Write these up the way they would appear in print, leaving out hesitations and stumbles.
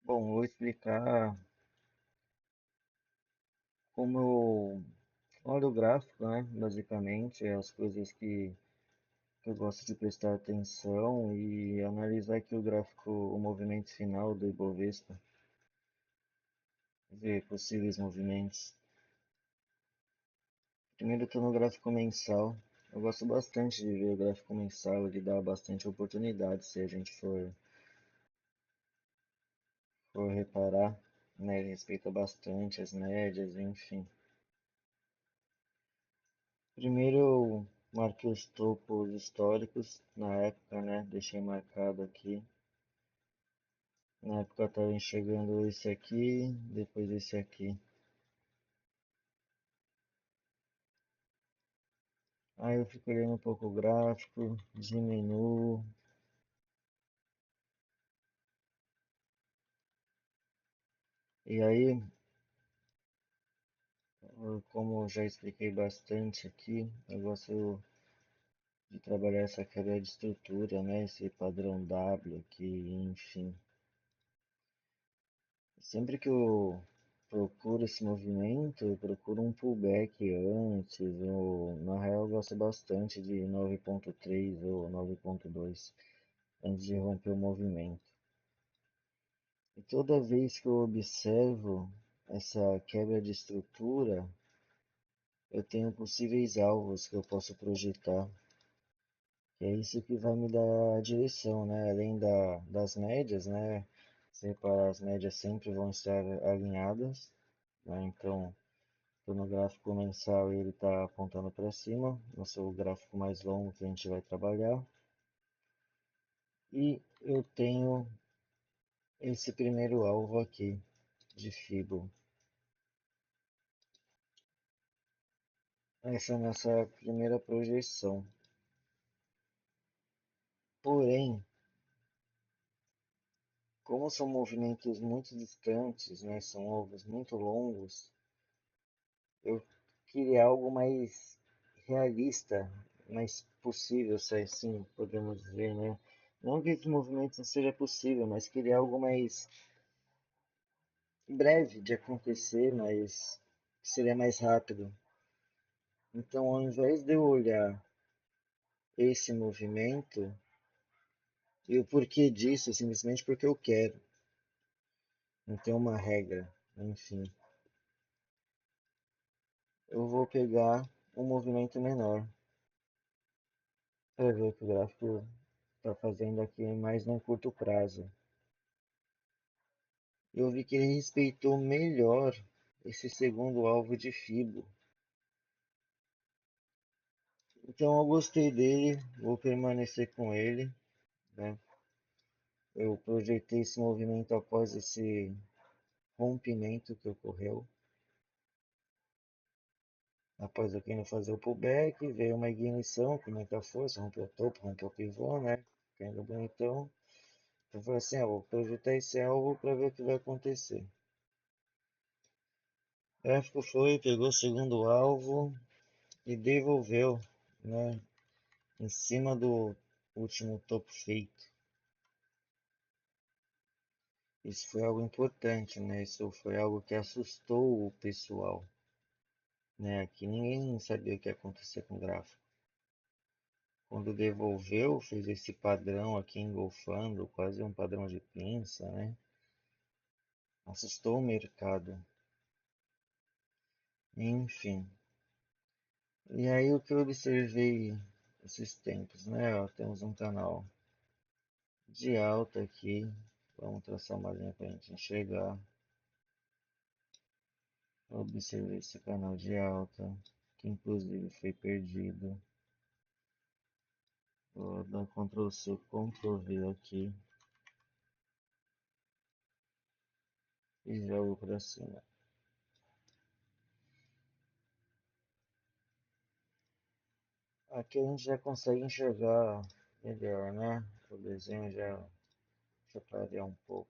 Bom, vou explicar como eu olho o gráfico, né? Basicamente, as coisas que eu gosto de prestar atenção e analisar aqui o gráfico, o movimento final do Ibovespa, ver possíveis movimentos. Primeiro, estou no gráfico mensal. Eu gosto bastante de ver o gráfico mensal, ele dá bastante oportunidade se a gente for reparar, né? Ele respeita bastante as médias, enfim. Primeiro eu marquei os topos históricos na época, né? Deixei marcado aqui. Na época eu estava enxergando esse aqui, depois esse aqui. Aí eu fico olhando um pouco o gráfico, diminuo. E aí, como eu já expliquei bastante aqui, eu gosto de trabalhar essa quebra de estrutura, né? Esse padrão W aqui, enfim. Sempre que eu procuro esse movimento, eu procuro um pullback antes, ou na real eu gosto bastante de 9.3 ou 9.2 antes de romper o movimento. E toda vez que eu observo essa quebra de estrutura, eu tenho possíveis alvos que eu posso projetar. E é isso que vai me dar a direção, né? Além das médias, né? Se reparar, as médias sempre vão estar alinhadas, né? Então, tô no gráfico mensal e ele está apontando para cima, no seu gráfico mais longo que a gente vai trabalhar. E eu tenho esse primeiro alvo aqui de Fibo. Essa é a nossa primeira projeção. Porém, como são movimentos muito distantes, né, são alvos muito longos, eu queria algo mais realista, mais possível, se assim podemos dizer, né? Não que esse movimento não seja possível, mas queria algo mais breve de acontecer, mas seria mais rápido. Então, ao invés de eu olhar esse movimento e o porquê disso, simplesmente porque eu quero, não tem uma regra, enfim, eu vou pegar um movimento menor para ver o que o gráfico está fazendo aqui mais num curto prazo. Eu vi que ele respeitou melhor esse segundo alvo de Fibo. Então eu gostei dele, vou permanecer com ele, né? Eu projetei esse movimento após esse rompimento que ocorreu. Após eu querendo fazer o pullback, veio uma ignição com muita força, rompeu o topo, rompeu o pivô, né? Caindo bonitão. Então eu falei assim, vou projetar esse alvo para ver o que vai acontecer. O gráfico foi, pegou o segundo alvo e devolveu, né? Em cima do último topo feito. Isso foi algo importante, né? Isso foi algo que assustou o pessoal, né? Aqui ninguém sabia o que ia acontecer com o gráfico. Quando devolveu, fez esse padrão aqui engolfando, quase um padrão de pinça, né? Assustou o mercado. Enfim. E aí o que eu observei esses tempos, né? Ó, temos um canal de alta aqui. Vamos traçar uma linha para a gente enxergar. Observei esse canal de alta, que inclusive foi perdido. Vou dar Ctrl C, Ctrl V aqui e jogo para cima. Aqui a gente já consegue enxergar melhor, né? O desenho já clareia um pouco.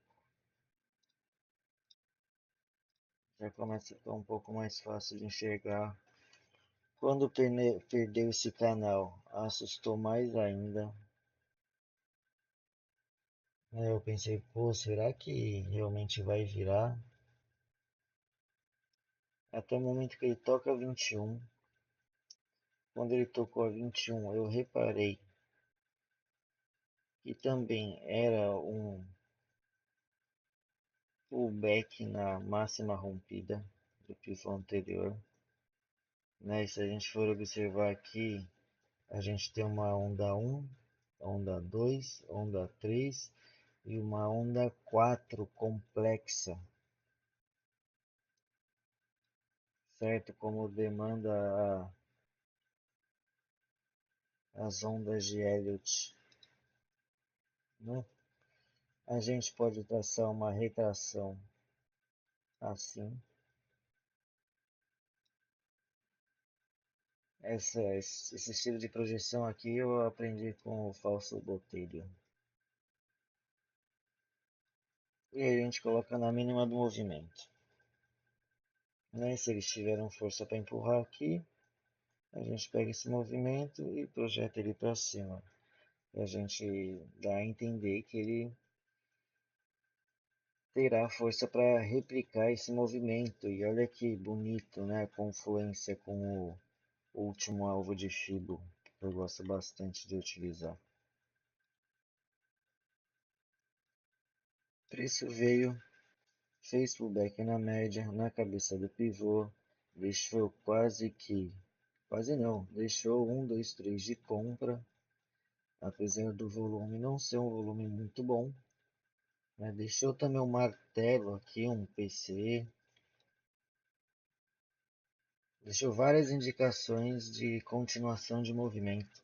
Já começa a ficar um pouco mais fácil de enxergar. Quando perdeu esse canal, assustou mais ainda. Eu pensei, pô, será que realmente vai virar? Até o momento que ele toca 21. Quando ele tocou a 21, eu reparei que também era um pullback na máxima rompida do pivô anterior. Né? E se a gente for observar aqui, a gente tem uma onda 1, onda 2, onda 3 e uma onda 4 complexa, certo? Como demanda as ondas de Elliott, né? A gente pode traçar uma retração assim. Esse estilo de projeção aqui eu aprendi com o falso botelho. E aí a gente coloca na mínima do movimento. Né? Se eles tiveram força para empurrar aqui, a gente pega esse movimento e projeta ele para cima. E a gente dá a entender que ele terá força para replicar esse movimento. E olha que bonito, né? A confluência com o último alvo de Fibo, que eu gosto bastante de utilizar. O preço veio, fez pullback na média, na cabeça do pivô, deixou quase não, deixou 1, 2, 3 de compra, apesar do volume não ser um volume muito bom, né? Deixou também um martelo aqui, um PC, deixou várias indicações de continuação de movimento,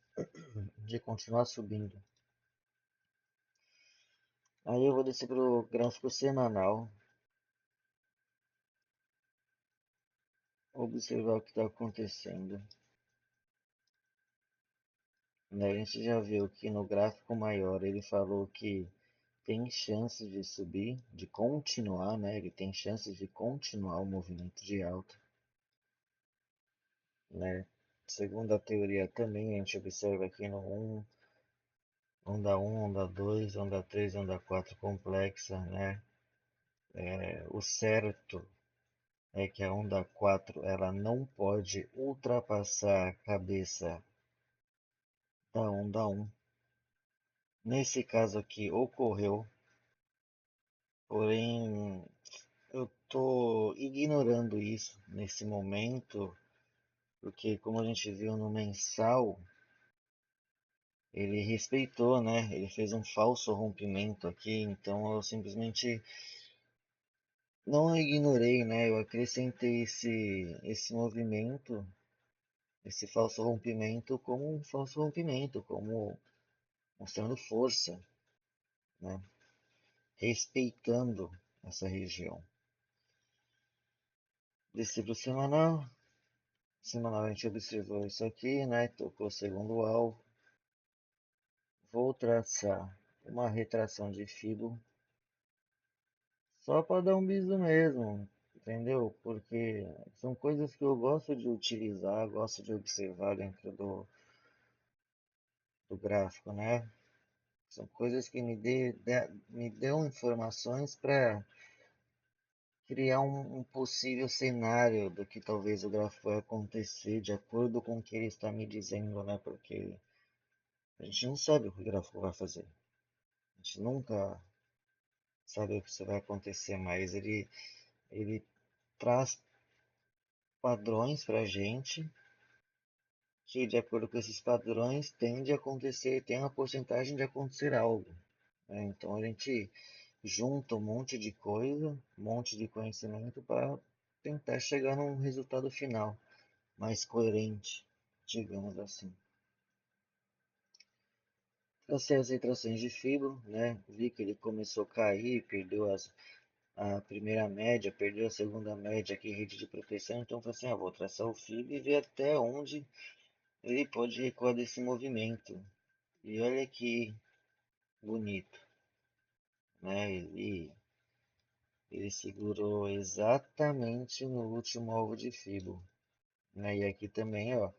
de continuar subindo. Aí eu vou descer para o gráfico semanal, observar o que está acontecendo. Né? A gente já viu que no gráfico maior ele falou que tem chances de subir, de continuar, né? Ele tem chances de continuar o movimento de alta, né? Segundo a teoria também, a gente observa aqui no onda 1, onda 2, onda 3, onda 4 complexa, né? O certo é que a onda 4 ela não pode ultrapassar a cabeça da onda 1. Nesse caso aqui ocorreu, porém eu estou ignorando isso nesse momento, porque como a gente viu no mensal, ele respeitou, né? Ele fez um falso rompimento aqui, então eu simplesmente não ignorei, né? Eu acrescentei esse movimento, esse falso rompimento como um falso rompimento, como mostrando força, né? Respeitando essa região. Desci para o semanal. Semanal a gente observou isso aqui, né? Tocou o segundo alvo. Vou traçar uma retração de fibro só para dar um biso mesmo, entendeu? Porque são coisas que eu gosto de utilizar, gosto de observar dentro do gráfico, né? São coisas que me dão informações para criar um possível cenário do que talvez o gráfico vai acontecer de acordo com o que ele está me dizendo, né? Porque a gente não sabe o que o gráfico vai fazer. A gente nunca sabe o que isso vai acontecer, mas ele traz padrões para a gente que, de acordo com esses padrões, tende a acontecer, tem uma porcentagem de acontecer algo, né? Então a gente junta um monte de coisa, um monte de conhecimento para tentar chegar num resultado final mais coerente, digamos assim. Tracei as retrações de fibro, né? Vi que ele começou a cair, perdeu a primeira média, perdeu a segunda média aqui em rede de proteção, então falei assim, vou traçar o fibro e ver até onde ele pode recuar desse movimento. E olha que bonito, né? Ele segurou exatamente no último alvo de fibro, né? E aqui também, ó,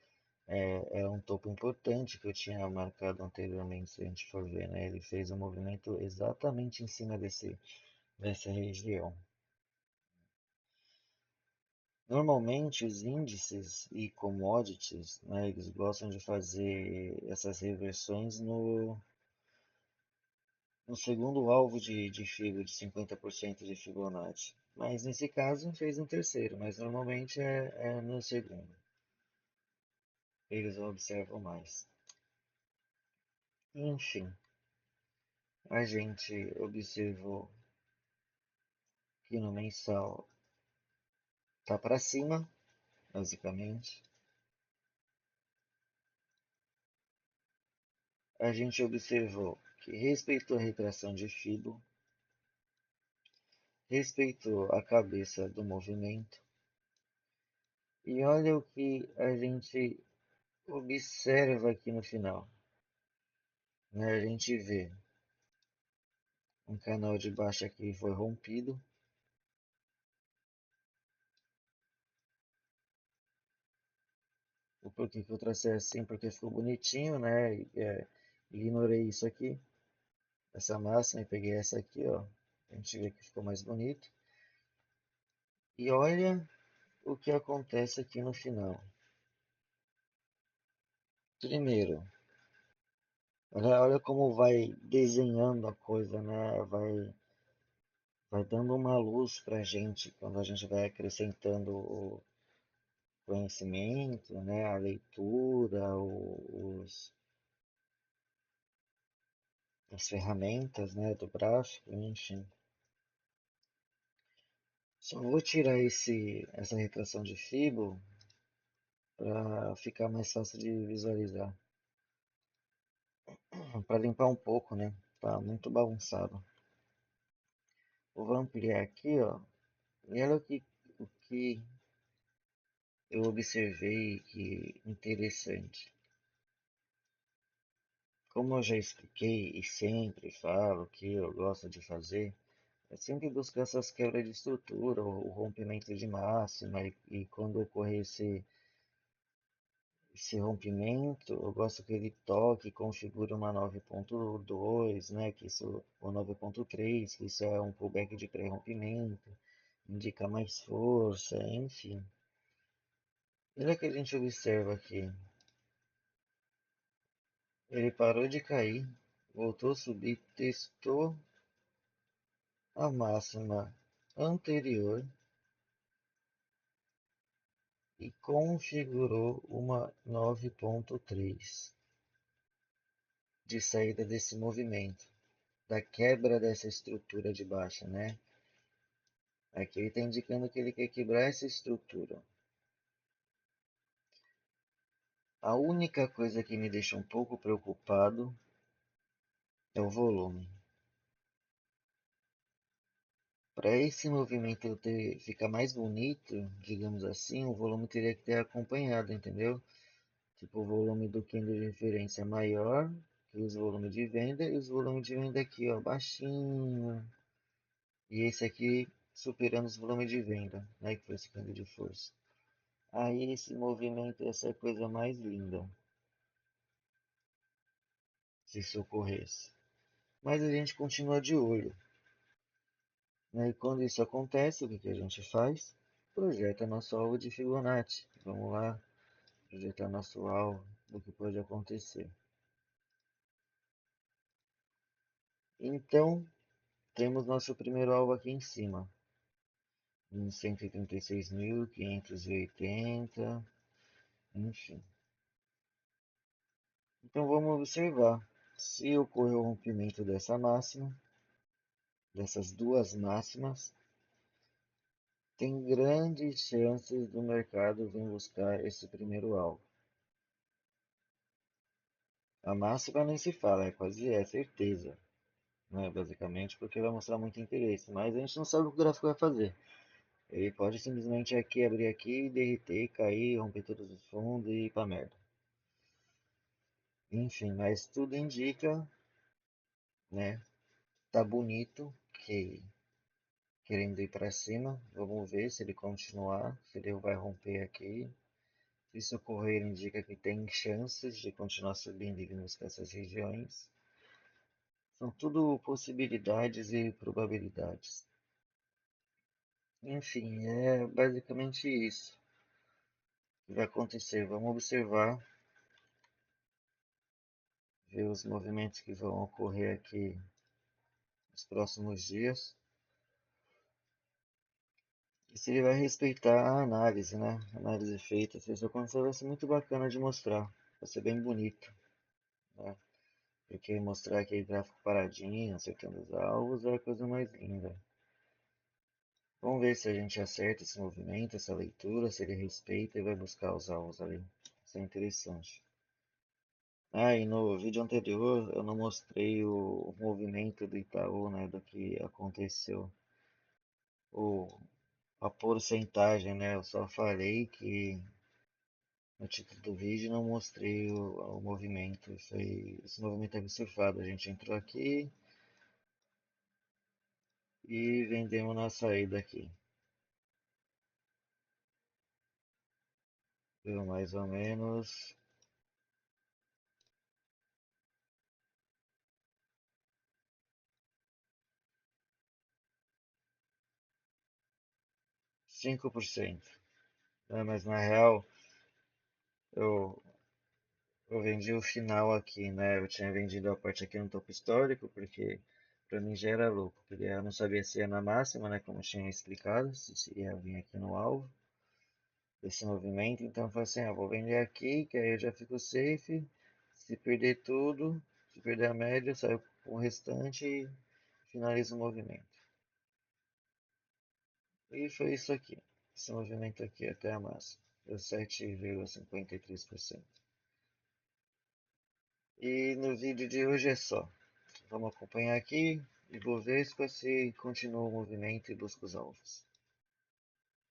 É um topo importante que eu tinha marcado anteriormente, se a gente for ver, né? Ele fez um movimento exatamente em cima dessa região. Normalmente os índices e commodities, né, eles gostam de fazer essas reversões no segundo alvo de Fibo, de 50% de Fibonacci. Mas nesse caso fez um terceiro, mas normalmente é no segundo. Eles observam mais. Enfim, a gente observou que no mensal tá para cima, basicamente. A gente observou que respeitou a retração de Fibo, respeitou a cabeça do movimento. E olha o que a gente observa aqui no final. Né? A gente vê um canal de baixa que foi rompido. O porquê que eu tracei assim? Porque ficou bonitinho, né? Ignorei isso aqui, essa máxima, e peguei essa aqui, ó. A gente vê que ficou mais bonito. E olha o que acontece aqui no final. Primeiro, olha como vai desenhando a coisa, né? Vai dando uma luz pra gente quando a gente vai acrescentando o conhecimento, né? A leitura, as ferramentas, né? Do gráfico, enfim. Só vou tirar essa retração de Fibo para ficar mais fácil de visualizar. Para limpar um pouco, né? Tá muito bagunçado. Eu vou ampliar aqui, ó. E olha o que eu observei que interessante. Como eu já expliquei e sempre falo que eu gosto de fazer, é sempre buscar essas quebras de estrutura, o rompimento de máxima, e quando ocorrer esse rompimento, eu gosto que ele toque e configure uma 9.2, né, que isso, ou 9.3, que isso é um pullback de pré-rompimento, indica mais força, enfim. Olha que a gente observa aqui. Ele parou de cair, voltou a subir, testou a máxima anterior e configurou uma 9.3 de saída desse movimento, da quebra dessa estrutura de baixa, né? Aqui ele está indicando que ele quer quebrar essa estrutura. A única coisa que me deixa um pouco preocupado é o volume. Para esse movimento ficar mais bonito, digamos assim, o volume teria que ter acompanhado, entendeu? Tipo, o volume do candle de referência é maior que os volumes de venda, e os volumes de venda aqui, ó, baixinho. E esse aqui superando os volumes de venda, né, que foi esse candle de força. Aí esse movimento ia ser a coisa mais linda, se isso ocorresse. Mas a gente continua de olho, né? E quando isso acontece, o que que a gente faz? Projeta nosso alvo de Fibonacci. Vamos lá, projetar nosso alvo do que pode acontecer. Então, temos nosso primeiro alvo aqui em cima, em 136.580, enfim. Então vamos observar. Se ocorrer o rompimento dessa máxima, dessas duas máximas, tem grandes chances do mercado vir buscar esse primeiro alvo. A máxima nem se fala, é certeza, né? Basicamente porque vai mostrar muito interesse, mas a gente não sabe o que o gráfico vai fazer. Ele pode simplesmente aqui abrir aqui, derreter, cair, romper todos os fundos e ir pra merda. Enfim, mas tudo indica, né? Tá bonito, que querendo ir para cima. Vamos ver se ele continuar, se ele vai romper aqui, Se ocorrer, indica que tem chances de continuar subindo e buscar essas regiões. São tudo possibilidades e probabilidades. Enfim, é basicamente isso que vai acontecer. Vamos observar, ver os movimentos que vão ocorrer aqui nos próximos dias. E se ele vai respeitar a análise, né? A análise feita. Se isso acontecer, vai ser muito bacana de mostrar. Vai ser bem bonito, né? Porque mostrar aquele gráfico paradinho, acertando os alvos, é a coisa mais linda. Vamos ver se a gente acerta esse movimento, essa leitura, se ele respeita e vai buscar os alvos ali. Isso é interessante. Ah, e no vídeo anterior eu não mostrei o movimento do Itaú, né, do que aconteceu, o, a porcentagem, né, eu só falei que no título do vídeo não mostrei o movimento, esse movimento é surfado, a gente entrou aqui e vendemos na saída aqui, deu mais ou menos 5%, né, mas na real eu eu vendi o final aqui, né? Eu tinha vendido a parte aqui no topo histórico, porque para mim já era louco. Eu não sabia se ia na máxima, né? Como eu tinha explicado, se ia vir aqui no alvo desse movimento. Então eu falei assim, ah, vou vender aqui, que aí eu já fico safe. Se perder tudo, se perder a média, eu saio com o restante e finalizo o movimento. E foi isso aqui. Esse movimento aqui até a máxima. Deu 7,53%. E no vídeo de hoje é só. Vamos acompanhar aqui e vou ver se continua o movimento e busca os alvos.